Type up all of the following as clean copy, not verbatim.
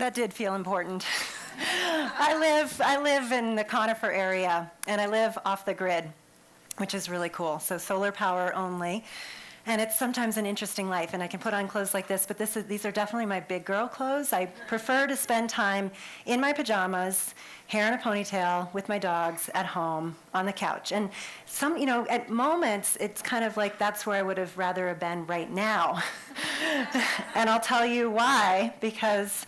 That did feel important. I live in the Conifer area, and I live off the grid, which is really cool. So solar power only. And it's sometimes an interesting life, and I can put on clothes like this, but these are definitely my big girl clothes. I prefer to spend time in my pajamas, hair in a ponytail, with my dogs at home on the couch. And at moments, it's kind of like that's where I would have rather have been right now. And I'll tell you why, because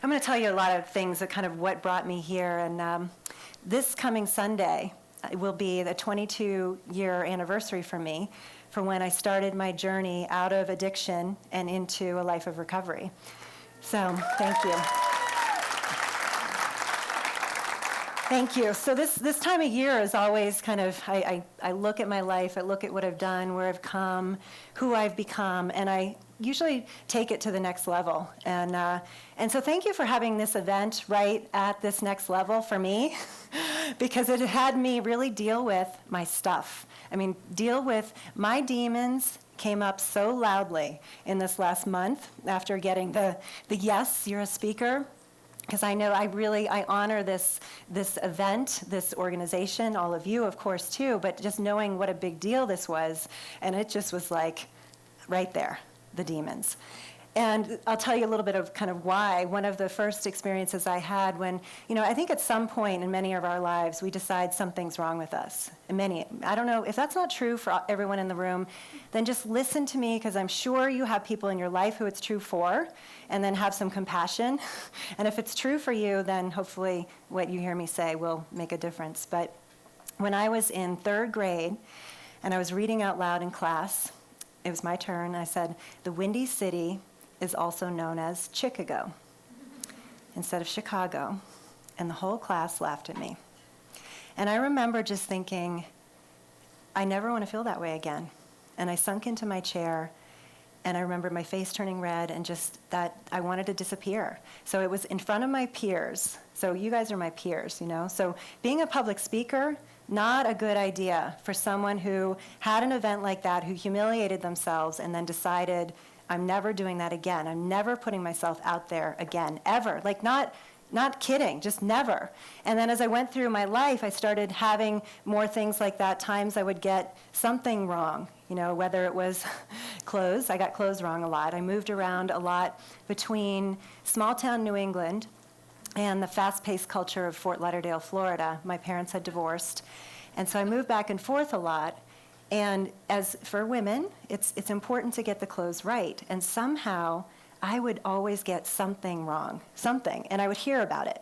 I'm going to tell you a lot of things that kind of what brought me here. And this coming Sunday will be the 22-year anniversary for me, for when I started my journey out of addiction and into a life of recovery. So, thank you. Thank you. So this time of year is always kind of, I look at my life, I look at what I've done, where I've come, who I've become, and I usually take it to the next level. And so thank you for having this event right at this next level for me, because it had me really deal with my stuff. I mean, deal with my demons came up so loudly in this last month after getting the yes, you're a speaker. Because I know I honor this event, this organization, all of you, of course, too, but just knowing what a big deal this was, and it just was like right there, the demons. And I'll tell you a little bit of kind of why. One of the first experiences I had when, I think at some point in many of our lives, we decide something's wrong with us. And I don't know, if that's not true for everyone in the room, then just listen to me, because I'm sure you have people in your life who it's true for, and then have some compassion. And if it's true for you, then hopefully what you hear me say will make a difference. But when I was in 3rd grade, and I was reading out loud in class, it was my turn, I said, "The Windy City is also known as Chicago," instead of Chicago. And the whole class laughed at me. And I remember just thinking, I never want to feel that way again. And I sunk into my chair, and I remember my face turning red, and just that I wanted to disappear. So it was in front of my peers. So you guys are my peers, So being a public speaker, not a good idea for someone who had an event like that, who humiliated themselves and then decided, I'm never doing that again. I'm never putting myself out there again, ever. Like, not kidding, just never. And then as I went through my life, I started having more things like that. Times I would get something wrong, whether it was clothes. I got clothes wrong a lot. I moved around a lot between small-town New England and the fast-paced culture of Fort Lauderdale, Florida. My parents had divorced, and so I moved back and forth a lot. And as for women, it's important to get the clothes right. And somehow, I would always get something wrong, and I would hear about it.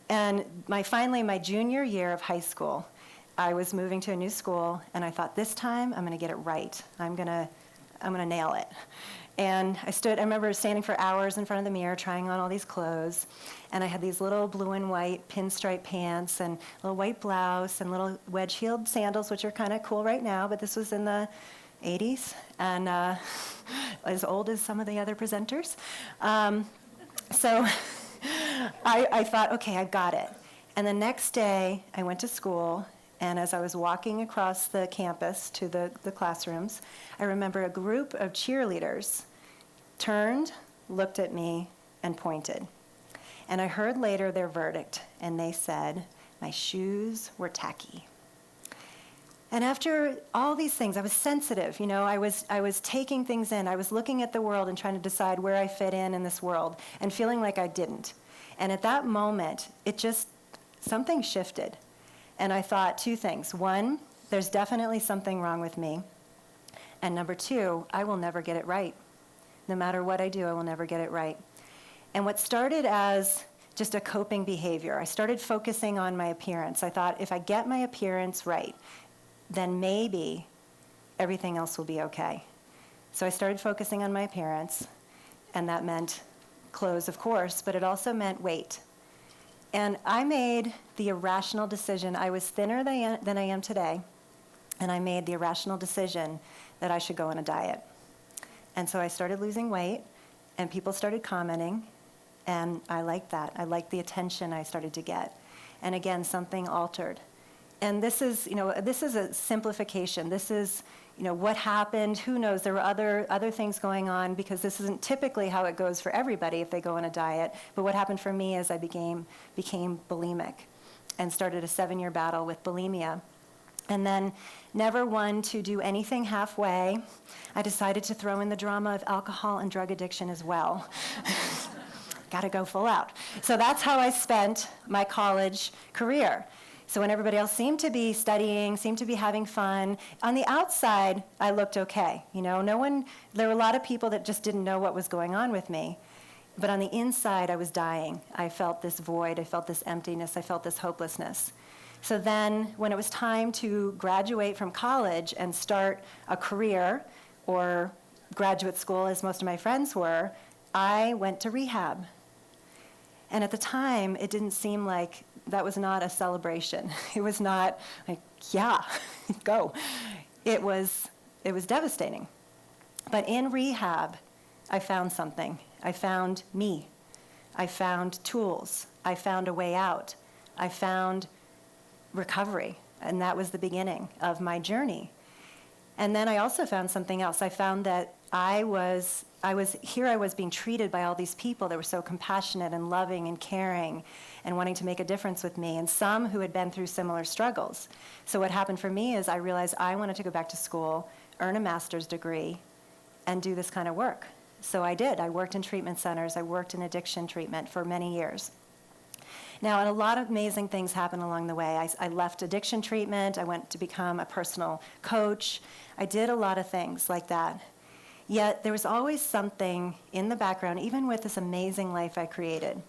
And finally, my junior year of high school, I was moving to a new school, and I thought, this time, I'm going to get it right. I'm going to nail it. And I remember standing for hours in front of the mirror, trying on all these clothes, and I had these little blue and white pinstripe pants, and a little white blouse, and little wedge-heeled sandals, which are kind of cool right now, but this was in the 80s, and as old as some of the other presenters. So I thought, okay, I got it. And the next day, I went to school, and as I was walking across the campus to the classrooms, I remember a group of cheerleaders turned, looked at me, and pointed. And I heard later their verdict, and they said, my shoes were tacky. And after all these things, I was sensitive, I was taking things in. I was looking at the world and trying to decide where I fit in this world, and feeling like I didn't. And at that moment, something shifted. And I thought 2 things. 1, there's definitely something wrong with me. And number 2, I will never get it right. No matter what I do, I will never get it right. And what started as just a coping behavior, I started focusing on my appearance. I thought, if I get my appearance right, then maybe everything else will be okay. So I started focusing on my appearance, and that meant clothes, of course, but it also meant weight. And I made the irrational decision. I was thinner than I am today, and I made the irrational decision that I should go on a diet. And so I started losing weight, and people started commenting, and I liked that. I liked the attention I started to get. And again, something altered. And this is a simplification. This is, what happened, who knows, there were other things going on, because this isn't typically how it goes for everybody if they go on a diet. But what happened for me is I became bulimic and started a 7-year battle with bulimia. And then, never one to do anything halfway, I decided to throw in the drama of alcohol and drug addiction as well. Got to go full out. So that's how I spent my college career. So when everybody else seemed to be studying, seemed to be having fun, on the outside, I looked okay. There were a lot of people that just didn't know what was going on with me. But on the inside, I was dying. I felt this void, I felt this emptiness, I felt this hopelessness. So then, when it was time to graduate from college and start a career, or graduate school, as most of my friends were, I went to rehab. And at the time, it didn't seem like that was not a celebration. It was not like, yeah, go. It was devastating. But in rehab, I found something. I found me. I found tools. I found a way out. I found recovery, and that was the beginning of my journey. And then I also found something else. I found that I was being treated by all these people that were so compassionate and loving and caring and wanting to make a difference with me, and some who had been through similar struggles. So what happened for me is I realized I wanted to go back to school, earn a master's degree, and do this kind of work. So I did. I worked in treatment centers. I worked in addiction treatment for many years. Now, and a lot of amazing things happened along the way. I left addiction treatment. I went to become a personal coach. I did a lot of things like that. Yet there was always something in the background, even with this amazing life I created.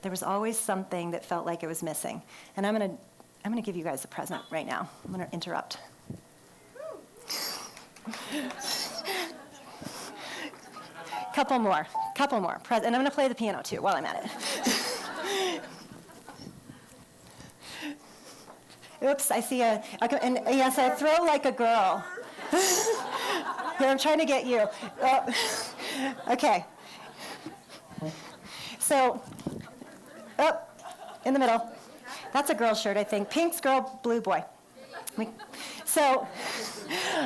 There was always something that felt like it was missing. And I'm gonna give you guys a present right now. I'm gonna interrupt. Couple more. And I'm gonna play the piano too while I'm at it. Oops, I see and yes, I throw like a girl. Here, I'm trying to get you. Okay. So, in the middle. That's a girl shirt, I think. Pink's girl, blue boy. So,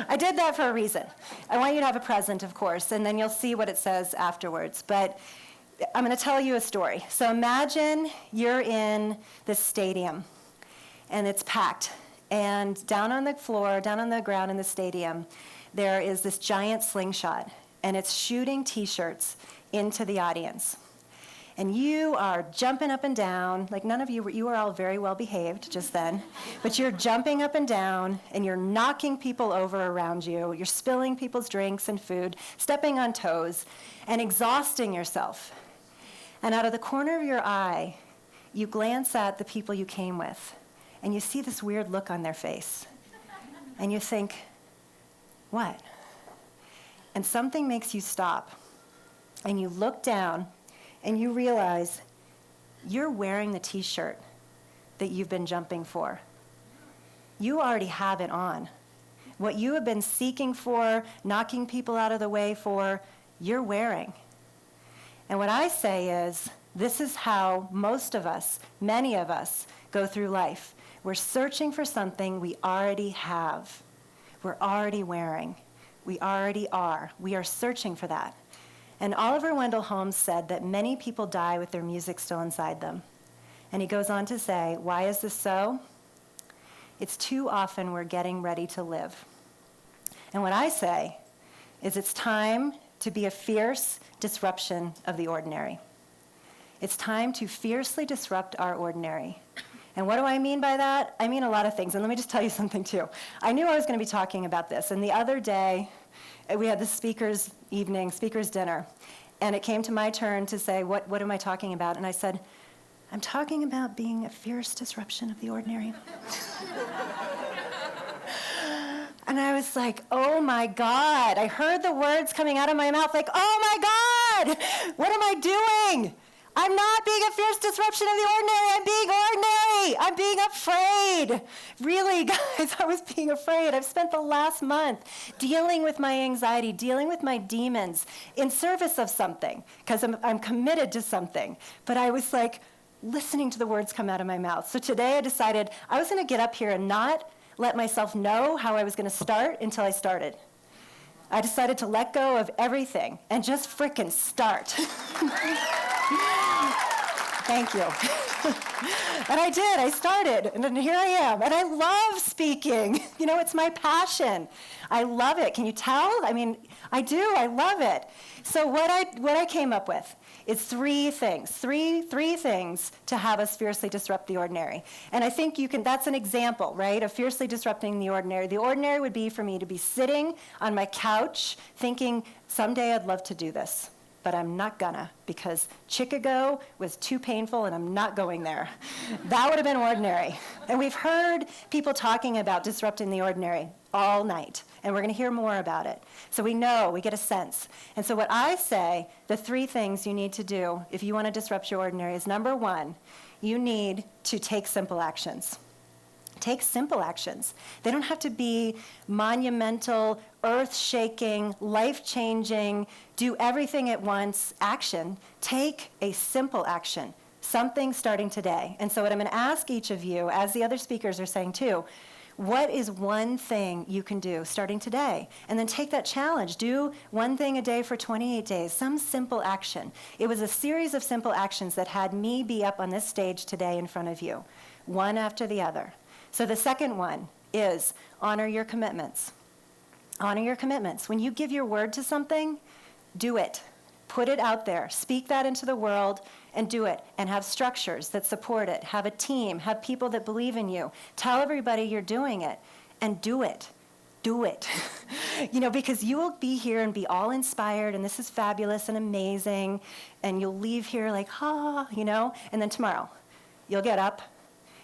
I did that for a reason. I want you to have a present, of course, and then you'll see what it says afterwards. But I'm going to tell you a story. So imagine you're in this stadium, and it's packed. And down on the floor, down on the ground in the stadium, there is this giant slingshot, and it's shooting T-shirts into the audience. And you are jumping up and down, like none of you were all very well behaved just then, but you're jumping up and down, and you're knocking people over around you, you're spilling people's drinks and food, stepping on toes, and exhausting yourself. And out of the corner of your eye, you glance at the people you came with, and you see this weird look on their face. And you think, what? And something makes you stop. And you look down, and you realize you're wearing the T-shirt that you've been jumping for. You already have it on. What you have been seeking for, knocking people out of the way for, you're wearing. And what I say is, this is how most of us, many of us, go through life. We're searching for something we already have. We're already wearing. We already are. We are searching for that. And Oliver Wendell Holmes said that many people die with their music still inside them. And he goes on to say, why is this so? It's too often we're getting ready to live. And what I say is it's time to be a fierce disruption of the ordinary. It's time to fiercely disrupt our ordinary. And what do I mean by that? I mean a lot of things. And let me just tell you something, too. I knew I was going to be talking about this. And the other day, we had the speaker's dinner. And it came to my turn to say, what am I talking about? And I said, I'm talking about being a fierce disruption of the ordinary. And I was like, oh, my God. I heard the words coming out of my mouth like, oh, my God, what am I doing? I'm not being a fierce disruption of the ordinary. I'm being ordinary. I'm being afraid. Really, guys, I was being afraid. I've spent the last month dealing with my anxiety, dealing with my demons in service of something, because I'm committed to something. But I was like listening to the words come out of my mouth. So today I decided I was going to get up here and not let myself know how I was going to start until I started. I decided to let go of everything and just frickin' start. Thank you. And I did. I started. And then here I am. And I love speaking. You know, it's my passion. I love it. Can you tell? I mean, I do. I love it. So what I came up with is three things to have us fiercely disrupt the ordinary. And I think that's an example, right, of fiercely disrupting the ordinary. The ordinary would be for me to be sitting on my couch thinking, someday I'd love to do this, but I'm not gonna, because Chicago was too painful and I'm not going there. That would have been ordinary. And we've heard people talking about disrupting the ordinary all night, and we're gonna hear more about it. So we know, we get a sense. And so what I say, the three things you need to do if you wanna disrupt your ordinary is, number one, you need to take simple actions. Take simple actions. They don't have to be monumental, earth-shaking, life-changing, do everything at once action. Take a simple action, something starting today. And so what I'm going to ask each of you, as the other speakers are saying too, what is one thing you can do starting today? And then take that challenge. Do one thing a day for 28 days, some simple action. It was a series of simple actions that had me be up on this stage today in front of you, one after the other. So the second one is honor your commitments. Honor your commitments. When you give your word to something, do it. Put it out there. Speak that into the world and do it. And have structures that support it. Have a team. Have people that believe in you. Tell everybody you're doing it. And do it. Do it. You know, because you will be here and be all inspired, and this is fabulous and amazing, and you'll leave here like, you know, and then tomorrow you'll get up.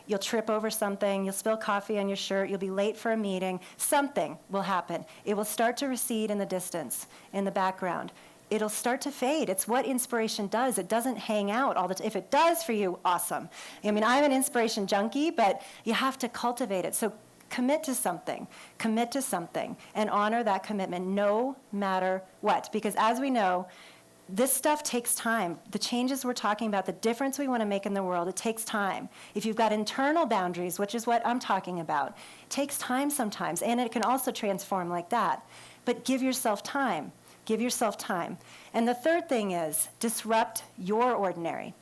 You'll trip over something, you'll spill coffee on your shirt, you'll be late for a meeting, something will happen. It will start to recede in the distance, in the background. It'll start to fade. It's what inspiration does. It doesn't hang out all the time. If it does for you, awesome. I mean, I'm an inspiration junkie, but you have to cultivate it. So commit to something, and honor that commitment no matter what. Because as we know, this stuff takes time. The changes we're talking about, the difference we want to make in the world, it takes time. If you've got internal boundaries, which is what I'm talking about, it takes time sometimes, and it can also transform like that. But give yourself time. Give yourself time. And the third thing is disrupt your ordinary.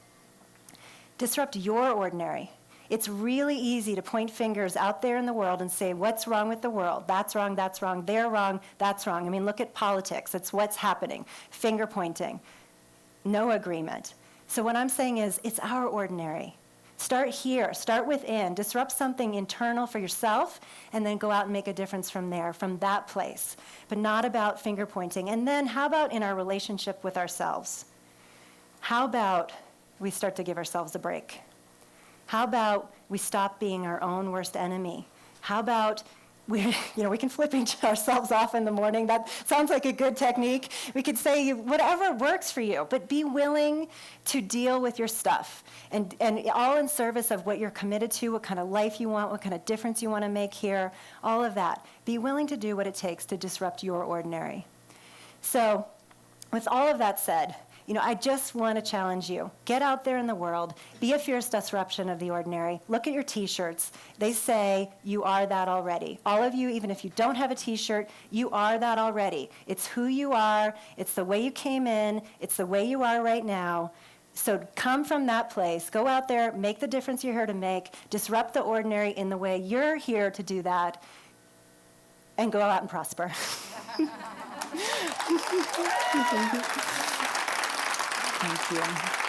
Disrupt your ordinary. It's really easy to point fingers out there in the world and say, what's wrong with the world? That's wrong, they're wrong, that's wrong. I mean, look at politics. It's what's happening. Finger pointing. No agreement. So what I'm saying is, it's our ordinary. Start here. Start within. Disrupt something internal for yourself, and then go out and make a difference from there, from that place. But not about finger pointing. And then how about in our relationship with ourselves? How about we start to give ourselves a break? How about we stop being our own worst enemy? How about we can flip ourselves off in the morning. That sounds like a good technique. We could say whatever works for you, but be willing to deal with your stuff, and all in service of what you're committed to, what kind of life you want, what kind of difference you want to make here, all of that. Be willing to do what it takes to disrupt your ordinary. So with all of that said, I just want to challenge you. Get out there in the world. Be a fierce disruption of the ordinary. Look at your T-shirts. They say you are that already. All of you, even if you don't have a T-shirt, you are that already. It's who you are. It's the way you came in. It's the way you are right now. So come from that place. Go out there. Make the difference you're here to make. Disrupt the ordinary in the way you're here to do that. And go out and prosper. Thank you.